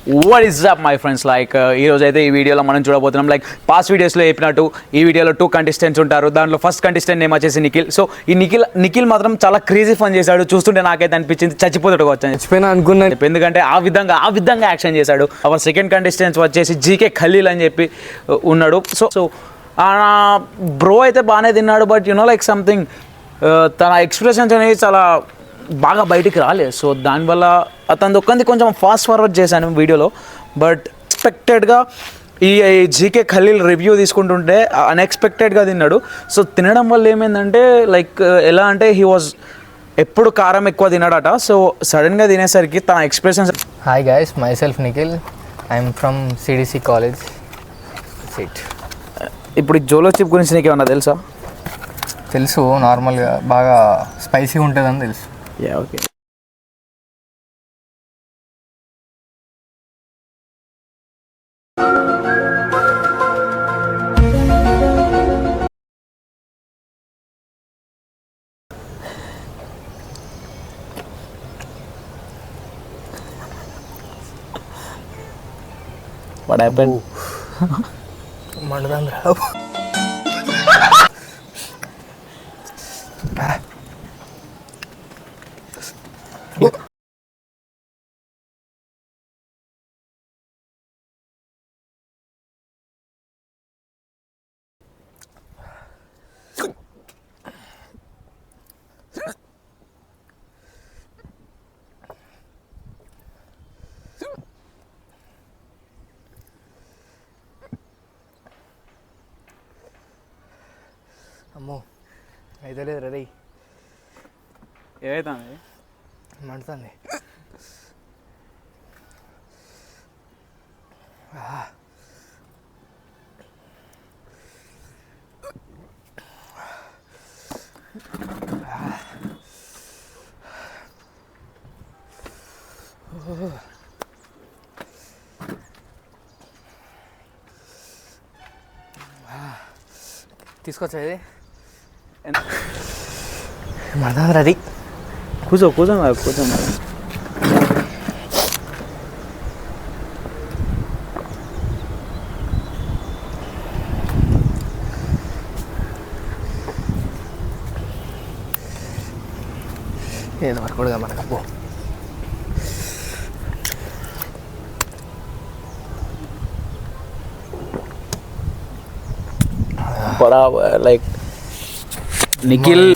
What is up my friends like ఈ రోజు అయితే ఈ వీడియోలో మనం చూడబోతున్నాం లైక్ పాస్ట్ వీడియోస్లో చెప్పినట్టు ఈ వీడియోలో 2 కంటెస్టెంట్స్ ఉంటారు. దాంట్లో ఫస్ట్ కంటెస్టెంట్ నేమ్ వచ్చేసి నిఖిల్. సో ఈ నిఖిల్ మాత్రం చాలా క్రేజీ ఫన్ చేశాడు. చూస్తుంటే నాకైతే అనిపించింది చచ్చిపోతాడు చచ్చిపోయినా అనుకున్నాను, ఎందుకంటే ఆ విధంగా యాక్షన్ చేశాడు. అవర్ సెకండ్ కంటెస్టెంట్స్ వచ్చేసి జీకే ఖలీల్ అని చెప్పి ఉన్నాడు. సో బ్రో అయితే బాగానే తిన్నాడు, బట్ లైక్ సంథింగ్ తన ఎక్స్ప్రెషన్స్ అనేవి చాలా బాగా బయటికి రాలేదు. సో దానివల్ల అతను ఒక్కంది కొంచెం ఫాస్ట్ ఫార్వర్డ్ చేశాను వీడియోలో. బట్ ఎక్స్పెక్టెడ్గా ఈ జీకే ఖలీల్ రివ్యూ తీసుకుంటుంటే అన్ఎక్స్పెక్టెడ్గా తిన్నాడు. సో తినడం వల్ల ఏమైందంటే లైక్ ఎలా అంటే హీ వాజ్ ఎప్పుడు కారం ఎక్కువ తిన్నాడట. సో సడన్గా తినేసరికి తన expressions. Hi guys, my self Nikhil, I'm from CDC college seat. ఇప్పుడు జోలో చిప్ గురించి నీకు ఏమన్నా తెలుసా? తెలుసు, నార్మల్గా బాగా స్పైసీగా ఉంటుందని తెలుసు. ఓకే. What happened? మండదండ్రా. అమ్మో అయితే లేదు రెడీ. ఏదైతుంది మండుతుంది. తీసుకొచ్చా ఇది మండుతుంది రెడీ. కూర్చో. ఏదో పట్టుకోడుగా మనకు. అబ్బో లైక్ నిఖిల్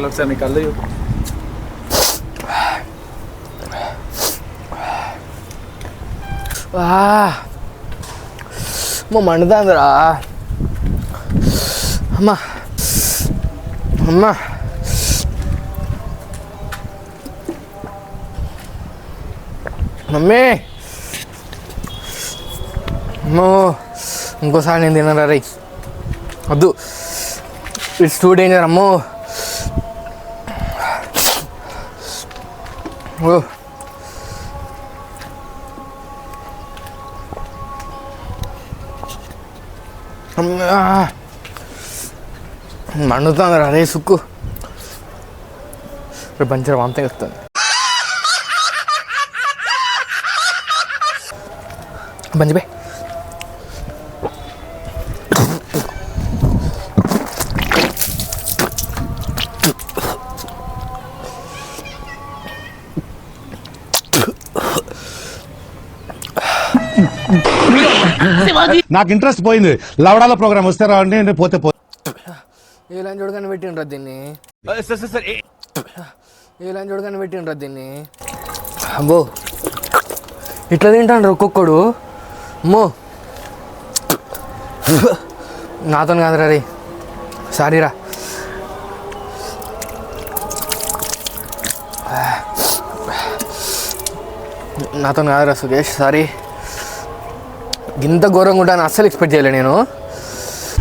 ఒకసారి నీ కళ్ళు మండుతుందిరా. అమ్మా మమ్మీ, అమ్మో ఇంకోసారి నేను తినరా రై, వద్దు, ఇట్స్ టూ డేంజర్. అమ్మో మండుతుంది అదే సుక్కు. రేపు మంచిగా వాంతింగ్ వస్తుంది. మంచిపే నాకు ఇంట్రెస్ట్ పోయింది. లవడాల ప్రోగ్రామ్ వస్తే రావండి, నేను పోతే ఏ లైన్ చూడగానే పెట్టిండ్రా దీన్ని. ఏ లైన్ చూడగానే పెట్టిండ్రా దీన్ని. అబ్బో ఇట్లా తింటాను ఒక్కొక్కడు. అమ్మో నాతో కాదురా రే, సారీరా. నాతో కాదురా సురేష్, సారీ. ఇంత ఘోరంగా ఉంటాను అస్సలు ఎక్స్పెక్ట్ చేయలే నేను.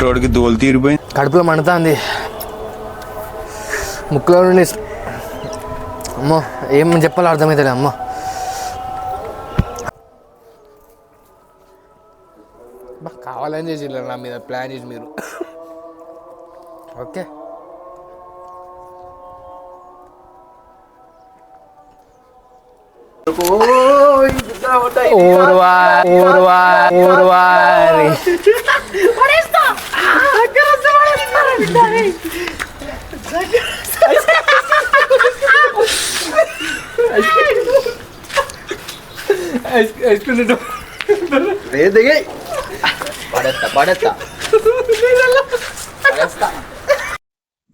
రోడ్డుకి దోలు తీరిపోయింది, కడుపులో మండుతుంది, ముక్కులో నుండి. అమ్మో ఏం చెప్పాలో అర్థమవుతుంది. అమ్మో కావాలని చేసి నా మీద ప్లాన్ చేసి మీరు. ఓకే ఊర్వా ఊర్వా ఊర్వారి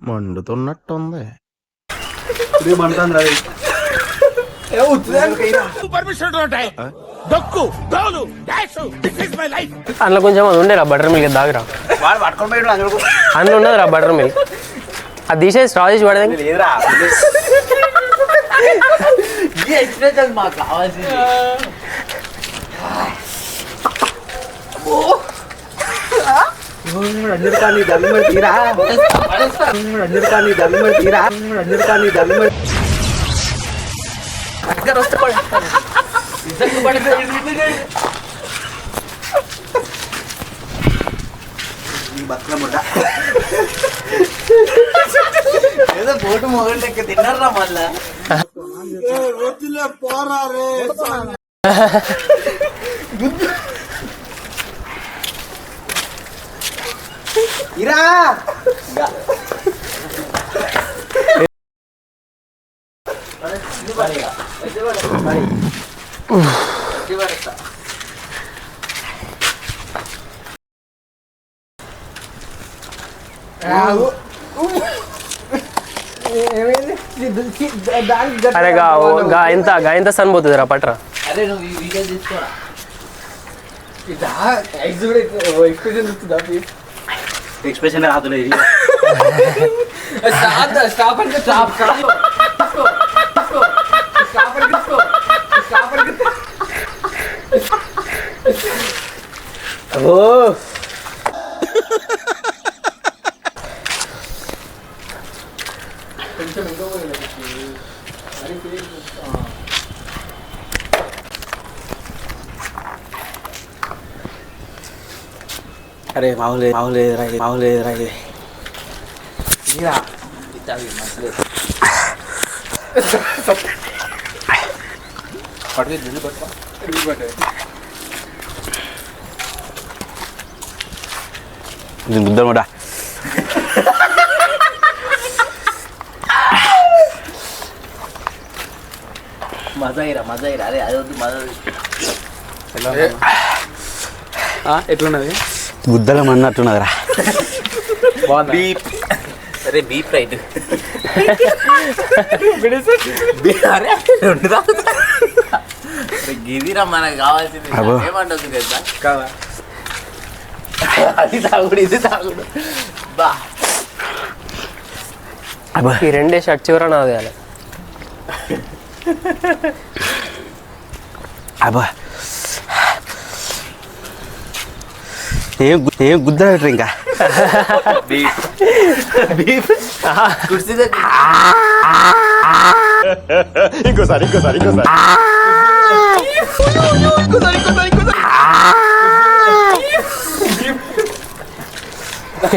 మండుతున్నట్టుంది. అందులో కొంచెం అది ఉండేరా బటర్ మిల్క్ దాగరా అందులో ఉండదురా బటర్ మిల్క్ అది తీసేసి స్ట్రా చేసి పడేది మాకు కావాల్సింది ఏదో బోటు మొగలు లెక్క తిన్నారా మళ్ళా ఇరా అరే ఎంత సన్ పోతుంది రా పట్రా అరే నువ్వు ఈ వీడియో తీసుకోరా ఎక్స్ప్రెషన్ రాదులే ఇది అరే మామూలు రాయి గుద్దమడా మజా ఇరా అరే అది వద్దు మజా ఎట్లున్నది గుద్దలం అన్నట్టున్నదిరా. అరే బీప్ రైట్ గిదిరా మనకు కావాల్సింది ఏమంటుంది కదా అది తాగుడు ఇది తాగుడు బా ఈ రెండే షర్ట్ చివర నాది అది అబ్బా ఏం గుద్దలట్రా ఇంకా కుర్చీ దగ్గర ఇంకోసారి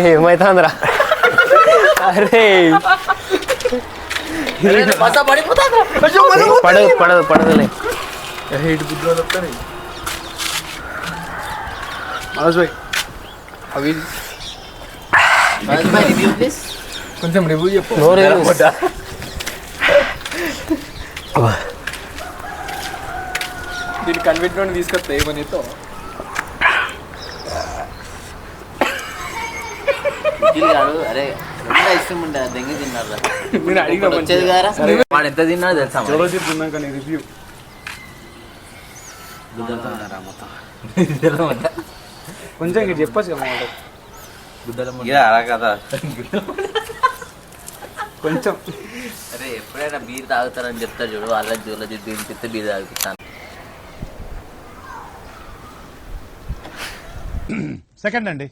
ఏమైతుందిరా అరే పడదులే అవి కొంచెం రివ్యూ చెప్పు దీన్ని కన్వెంట్ తీసుకొస్తా ఏమనితో అరే ఇష్టం ఉండే దెంగి తిన్నారు వచ్చేది కదా వాడు ఎంత తిన్నాడో తెలుసా రివ్యూ కొంచెం చెప్పచ్చు కదా అలా కదా కొంచెం అరే ఎప్పుడైనా బీర్ తాగుతారని చెప్తారు చూడు వాళ్ళ జూల దీని చెప్తే బీర్ తాగుతాను సెకండ్ అండి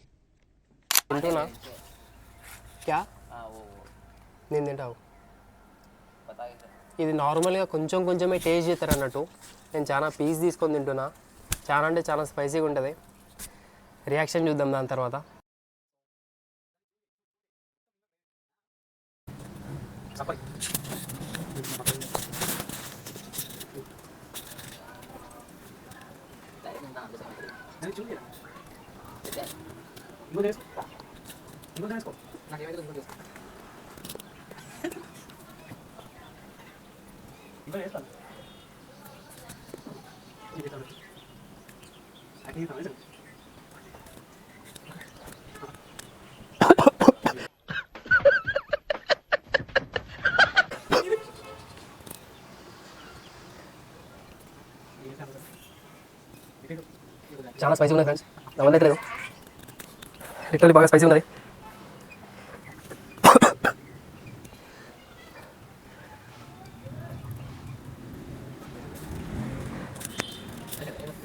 తింటున్నా క్యా నేను తింటావు ఇది నార్మల్గా కొంచెమే టేస్ట్ చేస్తారు అన్నట్టు నేను చాలా పీస్ తీసుకొని తింటున్నా చాలా అంటే చాలా స్పైసీగా ఉంటుంది రియాక్షన్ చూద్దాం దాని తర్వాత చాలా స్పైసీ ఉన్నది ఫ్రెండ్స్, నా వల్ల అయితే లేదు. లిటరల్లీ బాగా స్పైసీ ఉన్నది.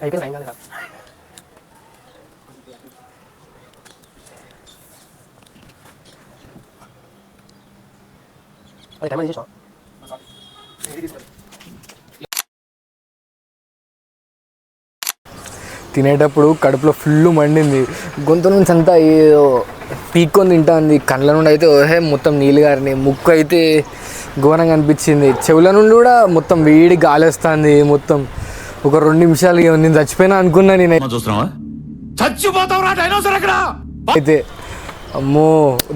అయిపోయింది, ఏం కాదు కదా. అది టైం చేసాం. తినేటప్పుడు కడుపులో ఫుల్ మండింది, గొంతు నుంచి అంతా ఏదో పీక్కొని తింటుంది, కళ్ళ నుండి అయితే ఓహే మొత్తం నీళ్ళు గారినాయి, ముక్కు అయితే ఘోరంగా అనిపించింది, చెవుల నుండి కూడా మొత్తం వేడి గాలి వస్తుంది. మొత్తం ఒక 2 నిమిషాలు నేను చచ్చిపోయినా అనుకున్నా నేను అయితే. అమ్మో,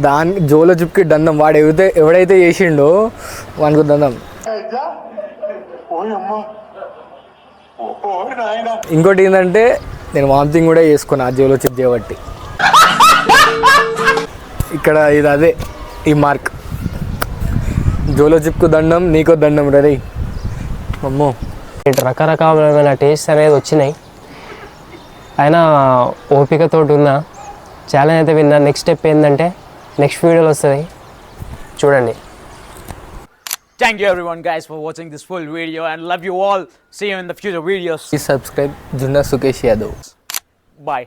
దానికి జోలో చుప్కి దండం, వాడు ఎవడైతే చేసిండో వానికి దండం. ఇంకోటి ఏంటంటే నేను వామిటింగ్ కూడా చేసుకున్నా ఆ జోలో చిప్ చేయబట్టి. ఇక్కడ ఇది అదే ఈ మార్క్, జోలో చిప్కు దండం, నీకో దండం రే. అమ్మో, రకరకాలమైన టేస్ట్ అనేది వచ్చినాయి, అయినా ఓపికతో ఉన్న ఛాలెంజ్ అయితే విన్నా. నెక్స్ట్ స్టెప్ ఏంటంటే నెక్స్ట్ వీడియోలో వస్తుంది, చూడండి. Thank you everyone guys for watching this full video and love you all. See you in the future videos. Please subscribe Junna Sukesh Yadav. Bye.